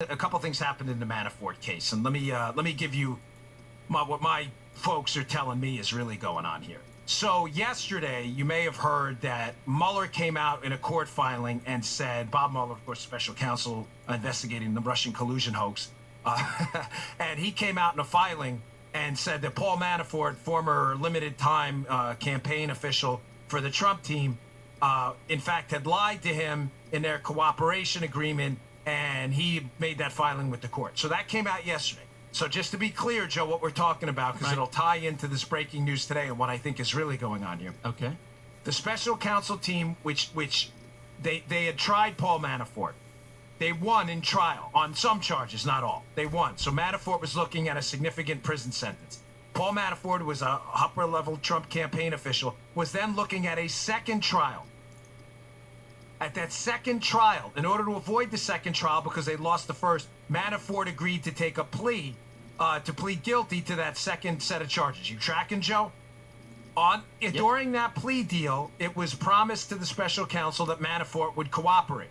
a couple things happened in the Manafort case, and let me give you what my folks are telling me is really going on here. So yesterday, you may have heard that Mueller came out in a court filing and said, Bob Mueller, of course, special counsel investigating the Russian collusion hoax, and he came out in a filing and said that Paul Manafort, former limited time campaign official for the Trump team, in fact, had lied to him in their cooperation agreement, and he made that filing with the court. So that came out yesterday. So just to be clear, Joe, what we're talking about, because it'll tie into this breaking news today and what I think is really going on here. Okay. The special counsel team, which they had tried Paul Manafort. They won in trial on some charges, not all. They won. So Manafort was looking at a significant prison sentence. Paul Manafort, who was a upper-level Trump campaign official, was then looking at a second trial. At that second trial, in order to avoid the second trial because they lost the first, Manafort agreed to take a plea, to plead guilty to that second set of charges. You tracking, Joe? Yep. During that plea deal, it was promised to the special counsel that Manafort would cooperate.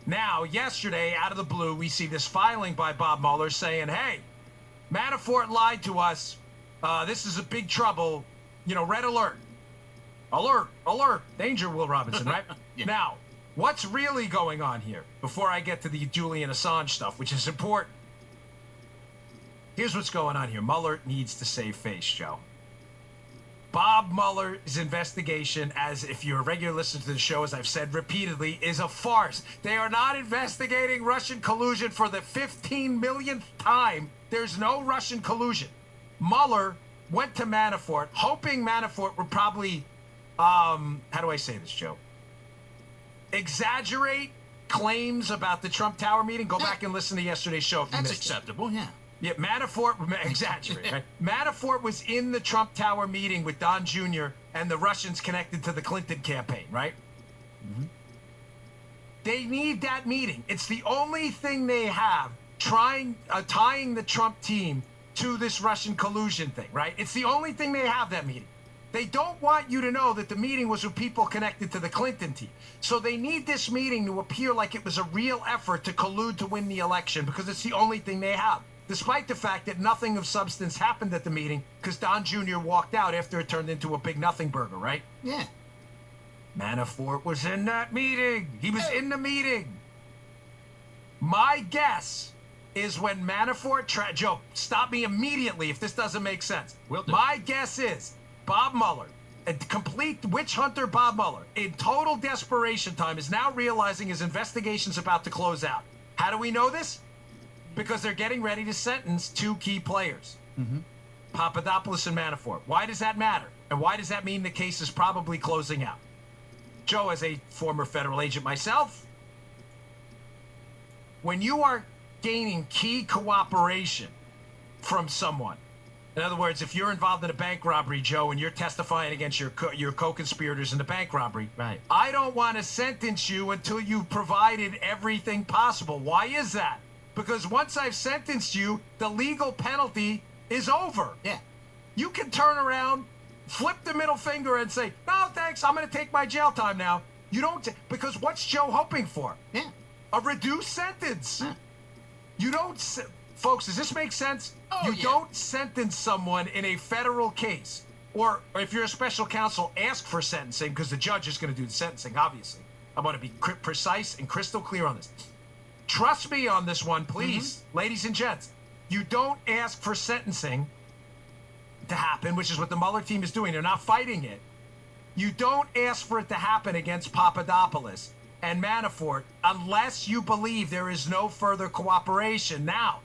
Now, yesterday, out of the blue, we see this filing by Bob Mueller saying, hey, Manafort lied to us. This is a big trouble. You know, red alert. Alert, alert. Danger, Will Robinson, right? Yeah. Now, what's really going on here before I get to the Julian Assange stuff, which is important? Here's what's going on here. Mueller needs to save face, Joe. Bob Mueller's investigation, as if you're a regular listener to the show, as I've said repeatedly, is a farce. They are not investigating Russian collusion for the 15 millionth time. There's no Russian collusion. Mueller went to Manafort, hoping Manafort would probably, how do I say this, Joe? Exaggerate claims about the Trump Tower meeting. Go back and listen to yesterday's show if you That's missed it. acceptable, yeah. Yeah, Manafort, exaggerate, right? Manafort was in the Trump Tower meeting with Don Jr. and the Russians connected to the Clinton campaign, right? Mm-hmm. They need that meeting. It's the only thing they have tying the Trump team to this Russian collusion thing, right? It's the only thing they have, that meeting. They don't want you to know that the meeting was with people connected to the Clinton team. So they need this meeting to appear like it was a real effort to collude to win the election because it's the only thing they have. Despite the fact that nothing of substance happened at the meeting because Don Jr. walked out after it turned into a big nothing burger, right? Yeah. Manafort was in that meeting. He was in the meeting. My guess is when Manafort... Joe, stop me immediately if this doesn't make sense. Will do. My guess is Bob Mueller, a complete witch hunter Bob Mueller, in total desperation time, is now realizing his investigation's about to close out. How do we know this? Because they're getting ready to sentence two key players, Papadopoulos and Manafort. Why does that matter? And why does that mean the case is probably closing out? Joe, as a former federal agent myself, when you are gaining key cooperation from someone, in other words, if you're involved in a bank robbery, Joe, and you're testifying against your co-conspirators in the bank robbery, right? I don't want to sentence you until you've provided everything possible. Why is that? Because once I've sentenced you, the legal penalty is over. Yeah. You can turn around, flip the middle finger and say, no, thanks, I'm going to take my jail time now. You don't, because what's Joe hoping for? Yeah. A reduced sentence. Yeah. You don't, folks, does this make sense? Oh, you don't sentence someone in a federal case. Or if you're a special counsel, ask for sentencing because the judge is going to do the sentencing, obviously. I want to be precise and crystal clear on this. Trust me on this one, please, ladies and gents. You don't ask for sentencing to happen, which is what the Mueller team is doing. They're not fighting it. You don't ask for it to happen against Papadopoulos and Manafort unless you believe there is no further cooperation. Now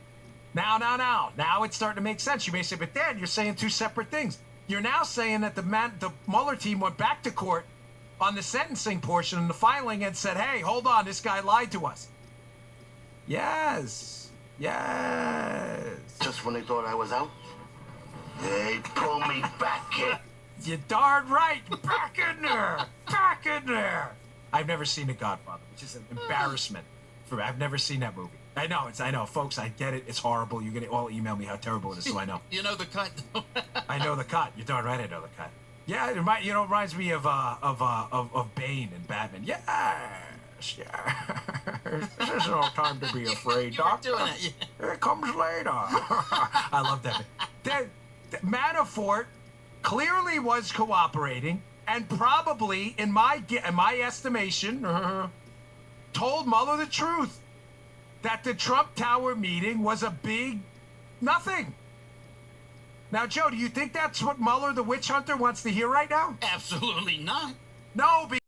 it's starting to make sense. You may say, but Dan, you're saying two separate things. You're now saying that the Mueller team went back to court on the sentencing portion of the filing and said, hey, hold on, this guy lied to us. Yes. Just when they thought I was out, they pulled me back in. You're darn right. Back in there. I've never seen The Godfather, which is an embarrassment for me. I've never seen that movie. I know, folks. I get it. It's horrible. You're gonna all email me how terrible it is, so I know. You know the cut. I know the cut. You're darn right. I know the cut. Yeah, it reminds me of Bane and Batman. Yes. This isn't no time to be afraid, You were Doctor. doing it. Yeah. It comes later. I love that. Manafort clearly was cooperating and probably, in my estimation, told Mueller the truth that the Trump Tower meeting was a big nothing. Now, Joe, do you think that's what Mueller, the witch hunter, wants to hear right now? Absolutely not. No,